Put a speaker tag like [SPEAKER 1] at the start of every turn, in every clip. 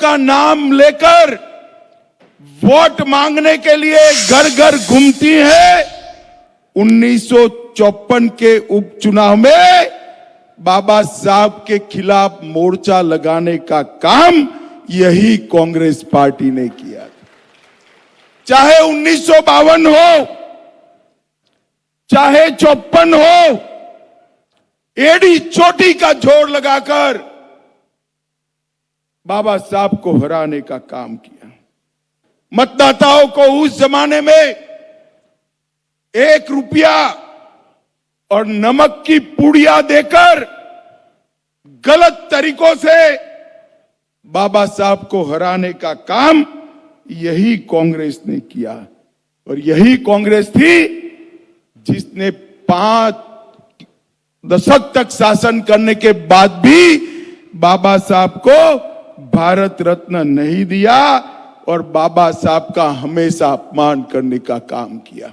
[SPEAKER 1] का नाम लेकर वोट मांगने के लिए घर घर घूमती है। 1954 के उपचुनाव में बाबा साहब के खिलाफ मोर्चा लगाने का काम यही कांग्रेस पार्टी ने किया। चाहे 1952 हो, चाहे 54 हो, एड़ी चोटी का जोर लगाकर बाबा साहब को हराने का काम किया। मतदाताओं को उस जमाने में 1 रुपया और नमक की पुड़िया देकर गलत तरीकों से बाबा साहब को हराने का काम यही कांग्रेस ने किया। और यही कांग्रेस थी जिसने 5 दशक तक शासन करने के बाद भी बाबा साहब को भारत रत्न नहीं दिया और बाबा साहब का हमेशा अपमान करने का काम किया।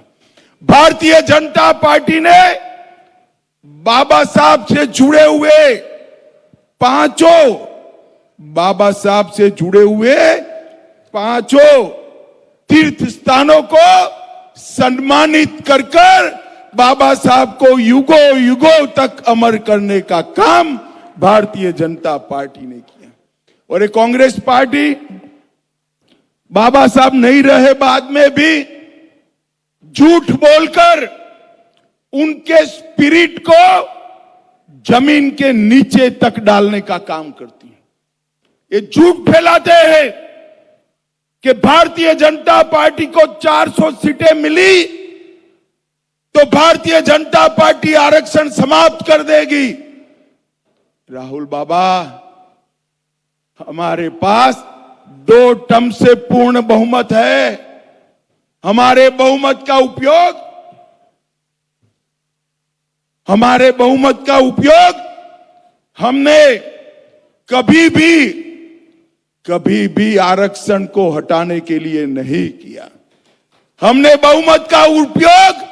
[SPEAKER 1] भारतीय जनता पार्टी ने बाबा साहब से जुड़े हुए पांचों तीर्थ स्थानों को सम्मानित कर बाबा साहब को युगों युगों तक अमर करने का काम भारतीय जनता पार्टी ने किया। और ये कांग्रेस पार्टी बाबा साहब नहीं रहे बाद में भी झूठ बोलकर उनके स्पिरिट को जमीन के नीचे तक डालने का काम करती है। ये झूठ फैलाते हैं कि भारतीय जनता पार्टी को 400 सीटें मिली तो भारतीय जनता पार्टी आरक्षण समाप्त कर देगी। राहुल बाबा, हमारे पास 2 टर्म से पूर्ण बहुमत है। हमारे बहुमत का उपयोग हमने कभी भी आरक्षण को हटाने के लिए नहीं किया। हमने बहुमत का उपयोग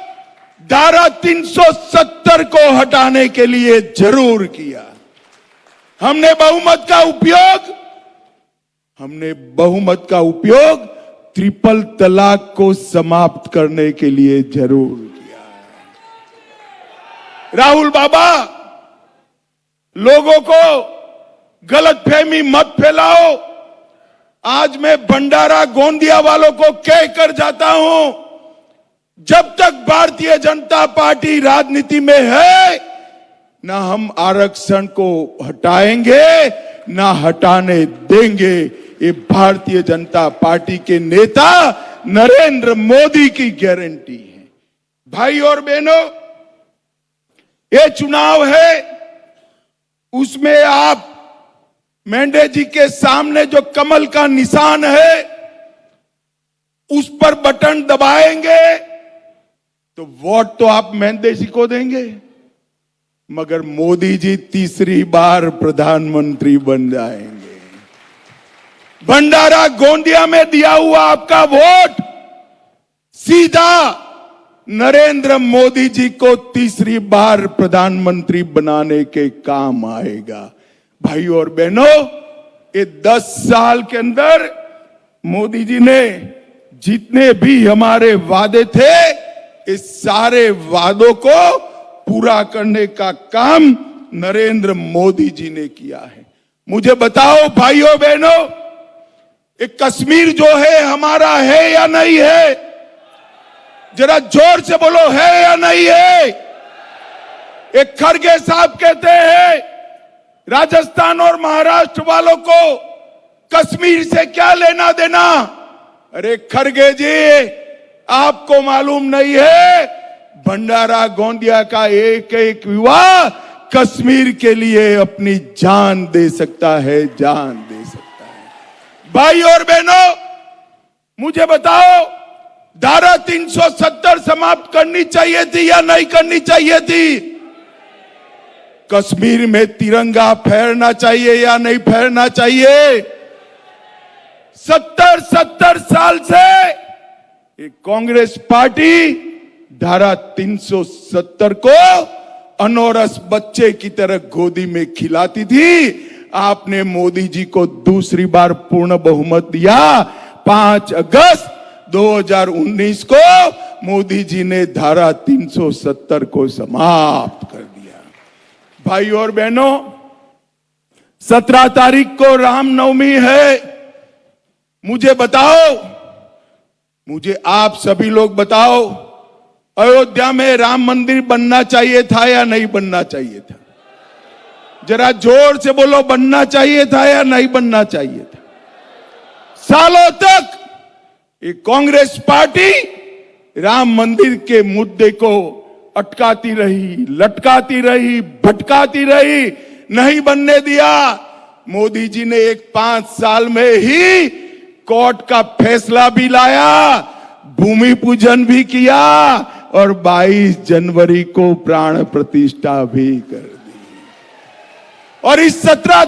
[SPEAKER 1] धारा 370 को हटाने के लिए जरूर किया। हमने बहुमत का उपयोग ट्रिपल तलाक को समाप्त करने के लिए जरूर किया। राहुल बाबा, लोगों को गलतफहमी मत फैलाओ। आज मैं भंडारा गोंदिया वालों को कहकर जाता हूं, जब तक भारतीय जनता पार्टी राजनीति में है, ना हम आरक्षण को हटाएंगे ना हटाने देंगे। ये भारतीय जनता पार्टी के नेता नरेंद्र मोदी की गारंटी है। भाई और बहनों, ये चुनाव है, उसमें आप मेंढे जी के सामने जो कमल का निशान है उस पर बटन दबाएंगे तो वोट तो आप मेंढे जी को देंगे, मगर मोदी जी तीसरी बार प्रधानमंत्री बन जाएंगे। भंडारा गोंदिया में दिया हुआ आपका वोट सीधा नरेंद्र मोदी जी को तीसरी बार प्रधानमंत्री बनाने के काम आएगा। भाई और बहनों, ये 10 साल के अंदर मोदी जी ने जितने भी हमारे वादे थे, इस सारे वादों को पूरा करने का काम नरेंद्र मोदी जी ने किया है। मुझे बताओ भाइयों बहनों, एक कश्मीर जो है हमारा है या नहीं है? जरा जोर से बोलो, है या नहीं है? एक खड़गे साहब कहते हैं राजस्थान और महाराष्ट्र वालों को कश्मीर से क्या लेना देना। अरे खड़गे जी, आपको मालूम नहीं है, भंडारा गोंदिया का एक एक युवा कश्मीर के लिए अपनी जान दे सकता है, जान दे सकता है। भाई और बहनों, मुझे बताओ, धारा 370 समाप्त करनी चाहिए थी या नहीं करनी चाहिए थी? कश्मीर में तिरंगा फहरना चाहिए या नहीं फहरना चाहिए? 70 साल से ये कांग्रेस पार्टी धारा 370 को अनौरस बच्चे की तरह गोदी में खिलाती थी। आपने मोदी जी को दूसरी बार पूर्ण बहुमत दिया। 5 अगस्त 2019 को मोदी जी ने धारा 370 को समाप्त कर दिया। भाई और बहनों, 17 तारीख को रामनवमी है। मुझे बताओ, मुझे आप सभी लोग बताओ, अयोध्या में राम मंदिर बनना चाहिए था या नहीं बनना चाहिए था? जरा जोर से बोलो, बनना चाहिए था या नहीं बनना चाहिए था? सालों तक ये कांग्रेस पार्टी राम मंदिर के मुद्दे को अटकाती रही, लटकाती रही, भटकाती रही, नहीं बनने दिया। मोदी जी ने 5 साल में ही कोर्ट का फैसला भी लाया, भूमि पूजन भी किया और 22 जनवरी को प्राण प्रतिष्ठा भी कर दी। और इस 17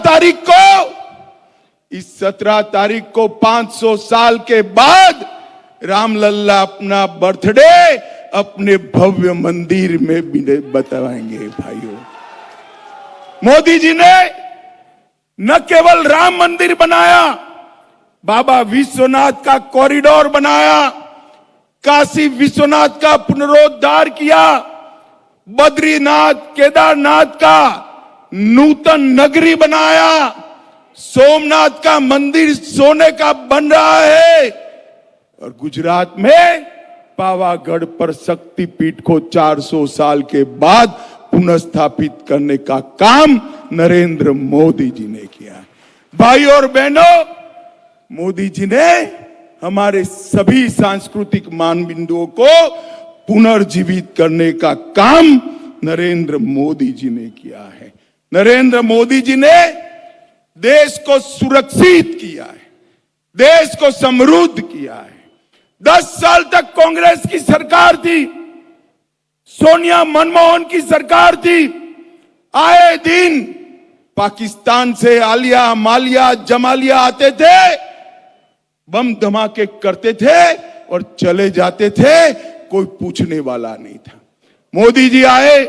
[SPEAKER 1] तारीख को 500 साल के बाद रामलल्ला अपना बर्थडे अपने भव्य मंदिर में भी बताएंगे। भाइयों, मोदी जी ने न केवल राम मंदिर बनाया, बाबा विश्वनाथ का कॉरिडोर बनाया, काशी विश्वनाथ का पुनरुद्धार किया, बद्रीनाथ केदारनाथ का नूतन नगरी बनाया, सोमनाथ का मंदिर सोने का बन रहा है और गुजरात में पावागढ़ पर शक्तिपीठ को 400 साल के बाद पुनर्स्थापित करने का काम नरेंद्र मोदी जी ने किया। भाई और बहनों, मोदी जी ने हमारे सभी सांस्कृतिक मानबिंदुओं को पुनर्जीवित करने का काम नरेंद्र मोदी जी ने किया है। नरेंद्र मोदी जी ने देश को सुरक्षित किया है, देश को समृद्ध किया है। 10 साल तक कांग्रेस की सरकार थी, सोनिया मनमोहन की सरकार थी। आए दिन पाकिस्तान से आलिया मालिया जमालिया आते थे, बम धमाके करते थे और चले जाते थे, कोई पूछने वाला नहीं था। मोदी जी आए,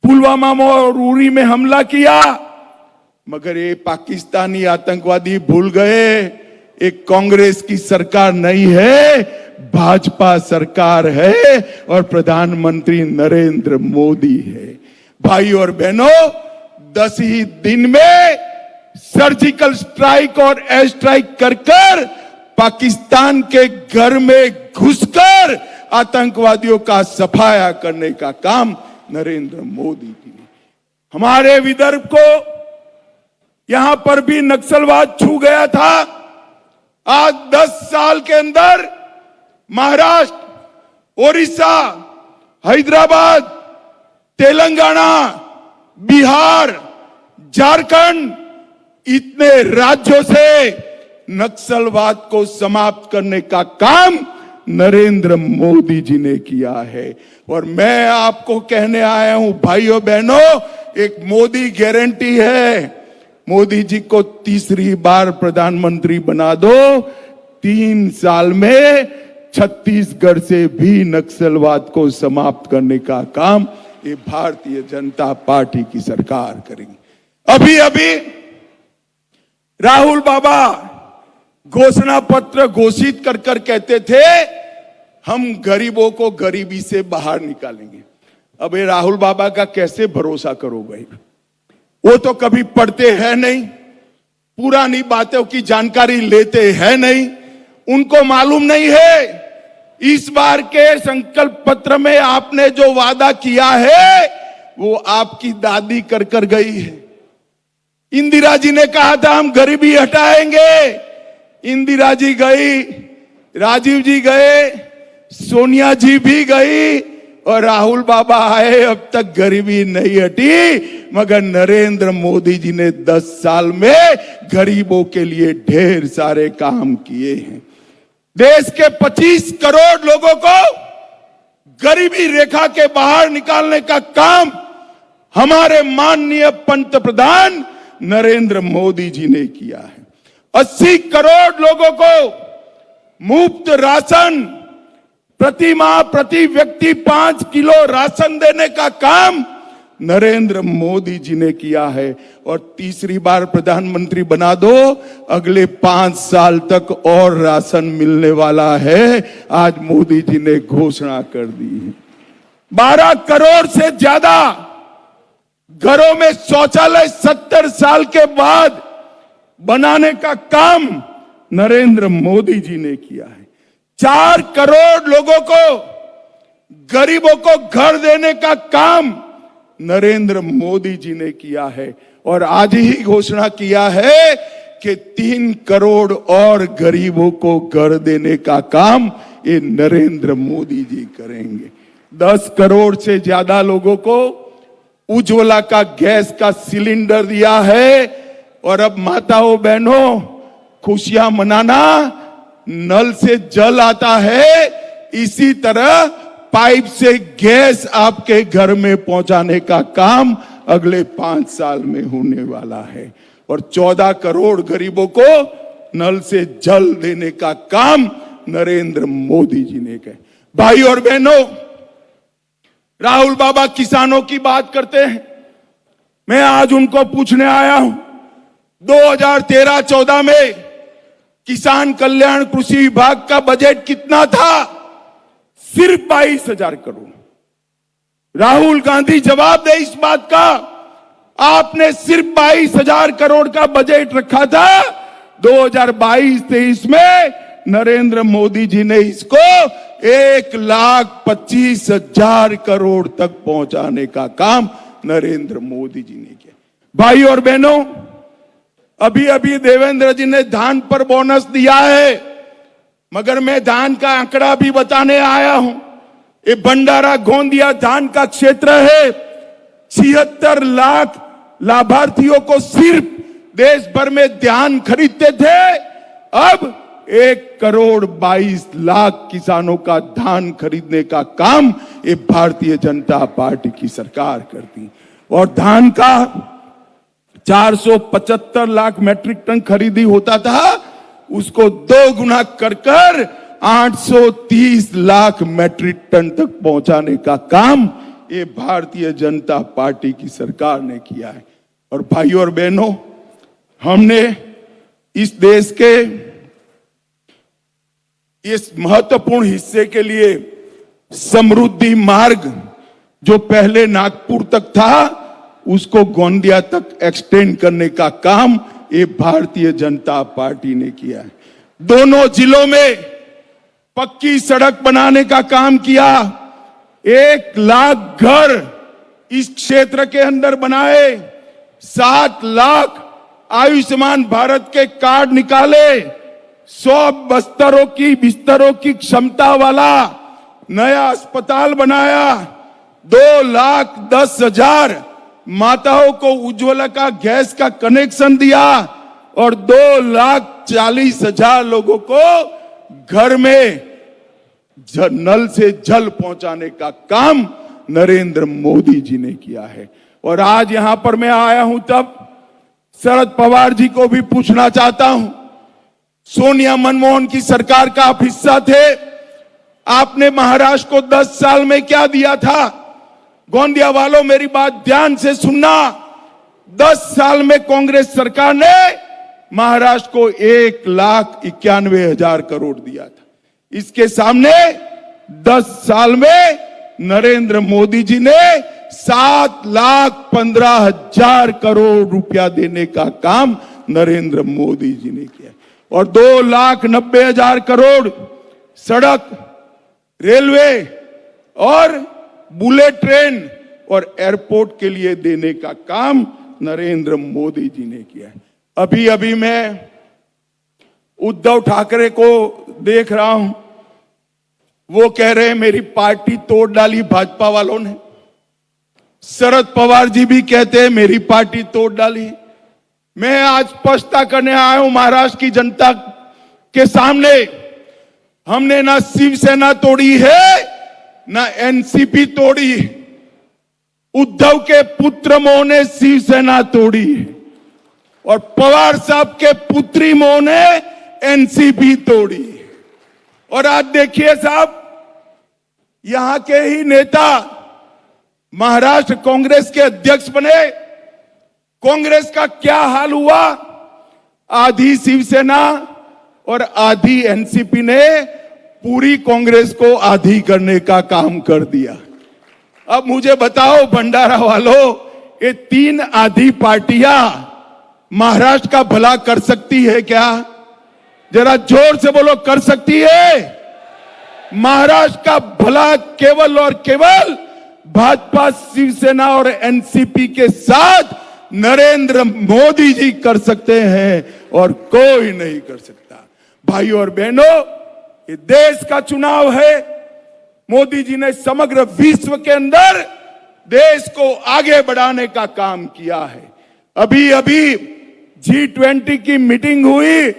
[SPEAKER 1] पुलवामा और उरी में हमला किया, मगर ये पाकिस्तानी आतंकवादी भूल गए एक कांग्रेस की सरकार नहीं है, भाजपा सरकार है और प्रधानमंत्री नरेंद्र मोदी है। भाई और बहनों, 10 ही दिन में सर्जिकल स्ट्राइक और एयर स्ट्राइक कर पाकिस्तान के घर में घुसकर आतंकवादियों का सफाया करने का काम नरेंद्र मोदी जी ने। हमारे विदर्भ को यहां पर भी नक्सलवाद छू गया था। आज 10 साल के अंदर महाराष्ट्र, ओडिशा, हैदराबाद, तेलंगाना, बिहार, झारखंड, इतने राज्यों से नक्सलवाद को समाप्त करने का काम नरेंद्र मोदी जी ने किया है। और मैं आपको कहने आया हूं भाइयों बहनों, एक मोदी गारंटी है, मोदी जी को तीसरी बार प्रधानमंत्री बना दो, 3 साल में छत्तीसगढ़ से भी नक्सलवाद को समाप्त करने का काम ये भारतीय जनता पार्टी की सरकार करेगी। अभी अभी राहुल बाबा घोषणा पत्र घोषित कर कहते थे हम गरीबों को गरीबी से बाहर निकालेंगे। अब ये राहुल बाबा का कैसे भरोसा करो भाई, वो तो कभी पढ़ते हैं नहीं, पुरानी बातों की जानकारी लेते हैं नहीं, उनको मालूम नहीं है इस बार के संकल्प पत्र में आपने जो वादा किया है वो आपकी दादी कर गई है। इंदिरा जी ने कहा था हम गरीबी हटाएंगे, इंदिरा जी गई, राजीव जी गए, सोनिया जी भी गई और राहुल बाबा आए, अब तक गरीबी नहीं हटी। मगर नरेंद्र मोदी जी ने 10 साल में गरीबों के लिए ढेर सारे काम किए हैं। देश के 25 करोड़ लोगों को गरीबी रेखा के बाहर निकालने का काम हमारे माननीय पंतप्रधान नरेंद्र मोदी जी ने किया है। 80 करोड़ लोगों को मुफ्त राशन, प्रति माह प्रति व्यक्ति 5 किलो राशन देने का काम नरेंद्र मोदी जी ने किया है। और तीसरी बार प्रधानमंत्री बना दो, अगले 5 साल तक और राशन मिलने वाला है, आज मोदी जी ने घोषणा कर दी है। 12 करोड़ से ज्यादा घरों में शौचालय 70 साल के बाद बनाने का काम नरेंद्र मोदी जी ने किया है। 4 करोड़ लोगों को, गरीबों को घर देने का काम नरेंद्र मोदी जी ने किया है। और आज ही घोषणा किया है कि 3 करोड़ और गरीबों को घर देने का काम ये नरेंद्र मोदी जी करेंगे। 10 करोड़ से ज्यादा लोगों को उज्ज्वला का गैस का सिलेंडर दिया है। और अब माताओं बहनों, खुशियां मनाना, नल से जल आता है, इसी तरह पाइप से गैस आपके घर में पहुंचाने का काम अगले 5 साल में होने वाला है। और 14 करोड़ गरीबों को नल से जल देने का काम नरेंद्र मोदी जी ने किया। भाई और बहनों, राहुल बाबा किसानों की बात करते हैं, मैं आज उनको पूछने आया हूं, 2013-14 में किसान कल्याण कृषि विभाग का बजट कितना था? सिर्फ 22,000 करोड़। राहुल गांधी जवाब दे इस बात का, आपने सिर्फ 22,000 करोड़ का बजट रखा था। 2022-23 में नरेंद्र मोदी जी ने इसको 1,25,000 करोड़ तक पहुंचाने का काम नरेंद्र मोदी जी ने किया। भाई और बहनों, अभी अभी देवेंद्र जी ने धान पर बोनस दिया है, मगर मैं धान का आंकड़ा भी बताने आया हूं। ये भंडारा गोंदिया धान का क्षेत्र है। 76 लाख लाभार्थियों को सिर्फ देश भर में धान खरीदते थे, अब 1,22,00,000 किसानों का धान खरीदने का काम ये भारतीय जनता पार्टी की सरकार करती। और धान का 475 लाख मैट्रिक टन खरीदी होता था, उसको 2 गुना कर 830 लाख मैट्रिक टन तक पहुंचाने का काम ये भारतीय जनता पार्टी की सरकार ने किया है। और भाइयों और बहनों, हमने इस देश के इस महत्वपूर्ण हिस्से के लिए समृद्धि मार्ग जो पहले नागपुर तक था, उसको गोंदिया तक एक्सटेंड करने का काम ये भारतीय जनता पार्टी ने किया है। दोनों जिलों में पक्की सड़क बनाने का काम किया। 1 लाख घर इस क्षेत्र के अंदर बनाए। 7 लाख आयुष्मान भारत के कार्ड निकाले। 100 बिस्तरों की क्षमता वाला नया अस्पताल बनाया। 2,10,000 माताओं को उज्ज्वला का गैस का कनेक्शन दिया और 2,40,000 लोगों को घर में नल से जल पहुंचाने का काम नरेंद्र मोदी जी ने किया है। और आज यहां पर मैं आया हूं तब शरद पवार जी को भी पूछना चाहता हूं, सोनिया मनमोहन की सरकार का आप हिस्सा थे, आपने महाराष्ट्र को 10 साल में क्या दिया था? गोंदिया वालों, मेरी बात ध्यान से सुनना। 10 साल में कांग्रेस सरकार ने महाराष्ट्र को 1,91,000 करोड़ दिया था। इसके सामने 10 साल में नरेंद्र मोदी जी ने 7,15,000 करोड़ रुपया देने का काम नरेंद्र मोदी जी ने किया। और 2,90,000 करोड़ सड़क, रेलवे और बुलेट ट्रेन और एयरपोर्ट के लिए देने का काम नरेंद्र मोदी जी ने किया है। अभी अभी मैं उद्धव ठाकरे को देख रहा हूं, वो कह रहे हैं मेरी पार्टी तोड़ डाली भाजपा वालों ने। शरद पवार जी भी कहते हैं मेरी पार्टी तोड़ डाली। मैं आज स्पष्टता करने आया हूं महाराष्ट्र की जनता के सामने, हमने ना शिवसेना तोड़ी है ना एनसीपी तोड़ी। उद्धव के पुत्र मोह ने शिवसेना तोड़ी और पवार साहब के पुत्री मोह ने एनसीपी तोड़ी। और आज देखिए साहब, यहां के ही नेता महाराष्ट्र कांग्रेस के अध्यक्ष बने, कांग्रेस का क्या हाल हुआ? आधी शिवसेना और आधी एनसीपी ने पूरी कांग्रेस को आधी करने का काम कर दिया। अब मुझे बताओ भंडारा वालों, ये तीन आधी पार्टियां महाराष्ट्र का भला कर सकती है क्या? जरा जोर से बोलो, कर सकती है? महाराष्ट्र का भला केवल और केवल भाजपा, शिवसेना और एनसीपी के साथ नरेंद्र मोदी जी कर सकते हैं और कोई नहीं कर सकता। भाइयों और बहनों, ये देश का चुनाव है। मोदी जी ने समग्र विश्व के अंदर देश को आगे बढ़ाने का काम किया है। अभी अभी G20 की मीटिंग हुई,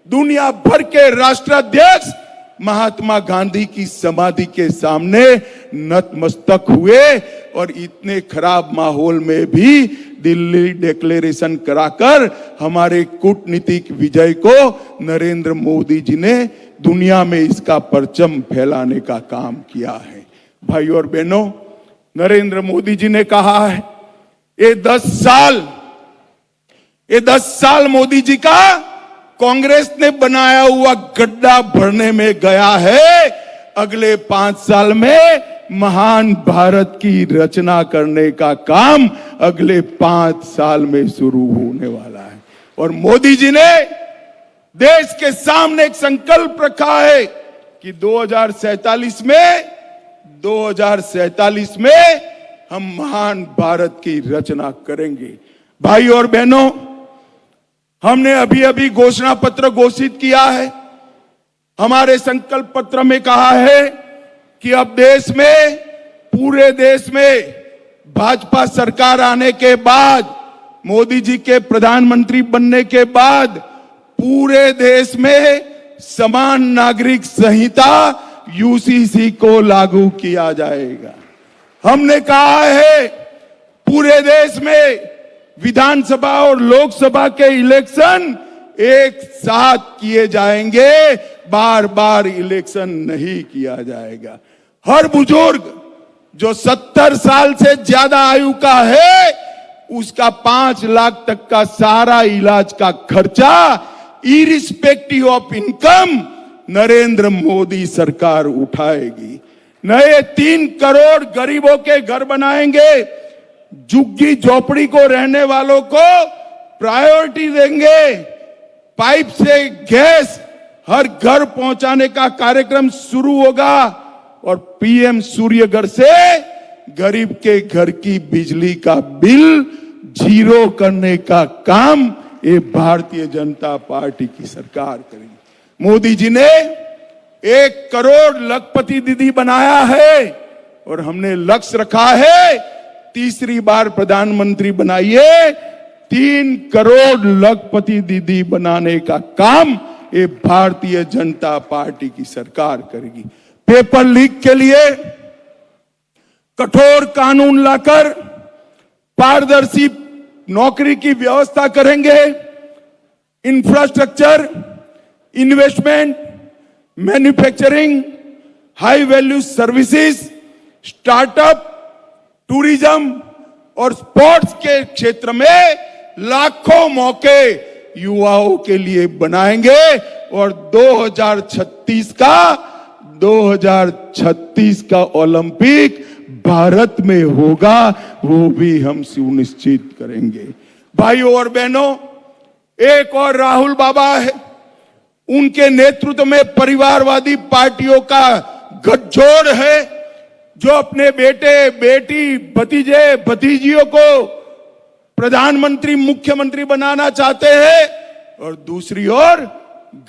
[SPEAKER 1] दुनिया भर के राष्ट्राध्यक्ष महात्मा गांधी की समाधि के सामने नतमस्तक हुए और इतने खराब माहौल में भी दिल्ली डिक्लेरेशन कराकर हमारे कूटनीतिक विजय को नरेंद्र मोदी जी ने दुनिया में इसका परचम फैलाने का काम किया है। भाइयों और बहनों, नरेंद्र मोदी जी ने कहा है ये 10 साल मोदी जी का कांग्रेस ने बनाया हुआ गड्ढा भरने में गया है। अगले 5 साल में महान भारत की रचना करने का काम अगले 5 साल में शुरू होने वाला है। और मोदी जी ने देश के सामने एक संकल्प रखा है कि 2047 में हम महान भारत की रचना करेंगे। भाइयों और बहनों, हमने अभी अभी घोषणा पत्र घोषित किया है। हमारे संकल्प पत्र में कहा है कि अब देश में, पूरे देश में भाजपा सरकार आने के बाद, मोदी जी के प्रधानमंत्री बनने के बाद पूरे देश में समान नागरिक संहिता यूसीसी को लागू किया जाएगा। हमने कहा है पूरे देश में विधानसभा और लोकसभा के इलेक्शन एक साथ किए जाएंगे, बार बार इलेक्शन नहीं किया जाएगा। हर बुजुर्ग जो 70 साल से ज्यादा आयु का है, उसका 5 लाख तक का सारा इलाज का खर्चा irrespective of income Narendra Modi सरकार उठाएगी। नए 3 करोड़ गरीबों के घर बनाएंगे। झुग्गी झोपड़ी को रहने वालों को प्रायोरिटी देंगे। पाइप से गैस हर घर पहुंचाने का कार्यक्रम शुरू होगा और पीएम सूर्यघर से गरीब के घर की बिजली का बिल 0 करने का काम ये भारतीय जनता पार्टी की सरकार करेगी। मोदी जी ने 1 करोड़ लखपति दीदी बनाया है और हमने लक्ष्य रखा है तीसरी बार प्रधानमंत्री बनाइए 3 करोड़ लखपति दीदी बनाने का काम ये भारतीय जनता पार्टी की सरकार करेगी। पेपर लीक के लिए कठोर कानून लाकर पारदर्शी नौकरी की व्यवस्था करेंगे। Infrastructure, investment, manufacturing, high value services, startup, tourism और स्पोर्ट्स के क्षेत्र में लाखों मौके युवाओं के लिए बनाएंगे और 2036 का ओलंपिक भारत में होगा, वो भी हम सुनिश्चित करेंगे। भाइयों और बहनों, एक और राहुल बाबा है, उनके नेतृत्व में परिवारवादी पार्टियों का गठजोड़ है जो अपने बेटे, बेटी, भतीजे, भतीजियों को प्रधानमंत्री, मुख्यमंत्री बनाना चाहते हैं और दूसरी ओर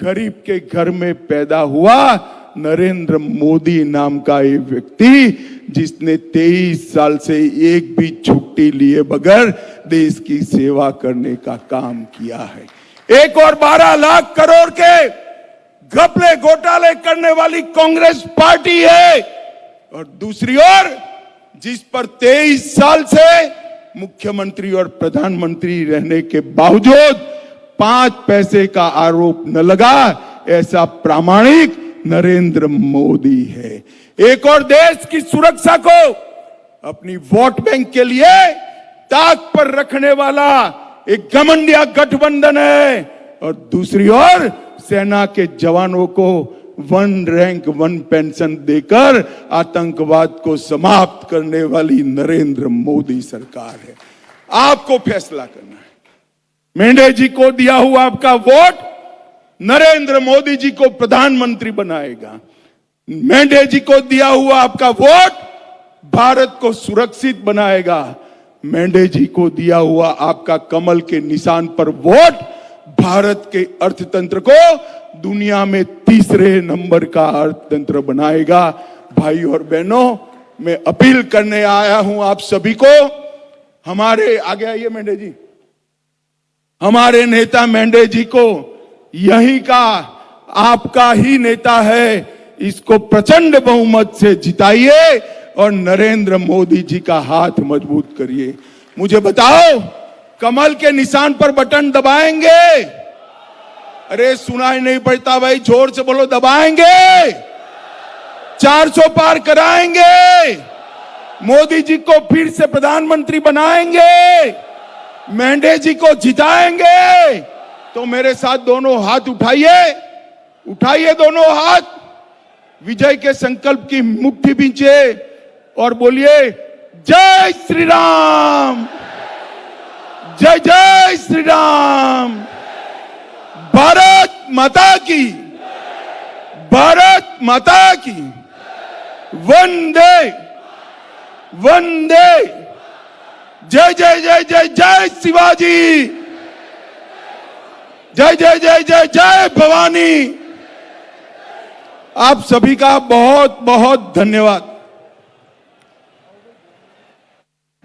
[SPEAKER 1] गरीब के घर में पैदा हुआ नरेंद्र मोदी नाम का एक व्यक्ति जिसने 23 साल से एक भी छुट्टी लिए बगैर देश की सेवा करने का काम किया है। एक और 12 लाख करोड़ के घपले घोटाले करने वाली कांग्रेस पार्टी है और दूसरी ओर जिस पर 23 साल से मुख्यमंत्री और प्रधानमंत्री रहने के बावजूद 5 पैसे का आरोप न लगा, ऐसा प्रामाणिक नरेंद्र मोदी है। एक और देश की सुरक्षा को अपनी वोट बैंक के लिए ताक पर रखने वाला एक घमंडिया गठबंधन है, और दूसरी ओर सेना के जवानों को 1 रैंक 1 पेंशन देकर आतंकवाद को समाप्त करने वाली नरेंद्र मोदी सरकार है। आपको फैसला करना है। मेंढे जी को दिया हुआ आपका वोट नरेंद्र मोदी जी को प्रधानमंत्री बनाएगा। मेंढे जी को दिया हुआ आपका वोट भारत को सुरक्षित बनाएगा। मेंढे जी को दिया हुआ आपका कमल के निशान पर वोट भारत के अर्थतंत्र को दुनिया में 3रे नंबर का अर्थतंत्र बनाएगा। भाई और बहनों, मैं अपील करने आया हूं आप सभी को। हमारे आगे आइए मेंढे जी, हमारे नेता मेंढे जी को यही का आपका ही नेता है, इसको प्रचंड बहुमत से जिताइए और नरेंद्र मोदी जी का हाथ मजबूत करिए। मुझे बताओ, कमल के निशान पर बटन दबाएंगे? अरे सुनाई नहीं पड़ता भाई, जोर से बोलो, दबाएंगे? 400 पार कराएंगे? मोदी जी को फिर से प्रधानमंत्री बनाएंगे? मेंढे जी को जिताएंगे? तो मेरे साथ दोनों हाथ उठाइए, उठाइए दोनों हाथ, विजय के संकल्प की मुट्ठी बींचे और बोलिए जय श्री राम, जय जय श्री राम। भारत माता की, भारत माता की। वंदे वंदे, जय जय जय जय जय शिवाजी, जय जय जय जय जय भवानी। आप सभी का बहुत बहुत धन्यवाद।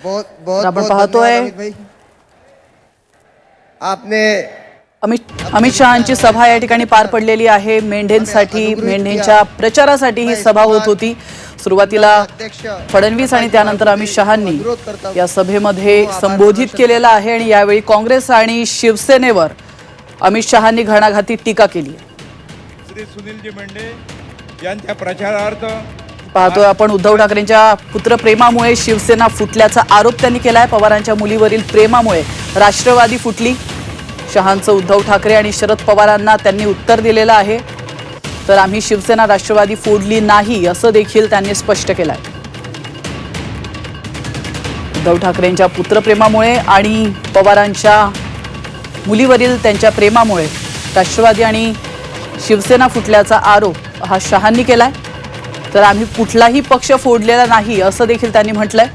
[SPEAKER 2] बहुत बहुत
[SPEAKER 3] आपण
[SPEAKER 2] बहुत
[SPEAKER 3] पाहतोय
[SPEAKER 2] धन्यवाद अमित भाई। आपने
[SPEAKER 3] अमित शहांची सभा या ठिकाणी पार पडलेली आहे। मेंढ्यांसाठी, मेंढ्यांच्या प्रचारासाठी ही सभा होत होती। सुरुवातीला फडणवीस आणि त्यानंतर अमित शहांनी या सभेमध्ये संबोधित केलेला आहे आणि यावेळी काँग्रेस आणि शिवसेनेवर अमित शहांनी घणाघाती टीका केली आहे।
[SPEAKER 4] श्री सुनीलजी मेंढे यांच्या प्रचारार्थ
[SPEAKER 3] पाहतोय आपण उद्धव ठाकरेंच्या पुत्रप्रेमामुळे शिवसेना फुटल्याचा आरोप त्यांनी केलाय। पवारांच्या मुलीवरील प्रेमामुळे राष्ट्रवादी फुटली। शहांचं उद्धव ठाकरे आणि शरद पवारांना त्यांनी उत्तर दिलेलं आहे। तर आम्ही शिवसेना राष्ट्रवादी फोडली नाही असं देखील त्यांनी स्पष्ट केलंय। उद्धव ठाकरेंच्या पुत्रप्रेमामुळे आणि पवारांच्या मुलीवरील त्यांच्या प्रेमामुळे राष्ट्रवादी आणि शिवसेना फुटल्याचा आरोप हा शहांनी केलाय। तर आम्ही कुठलाही पक्ष फोडलेला नाही असं देखील त्यांनी म्हटलंय।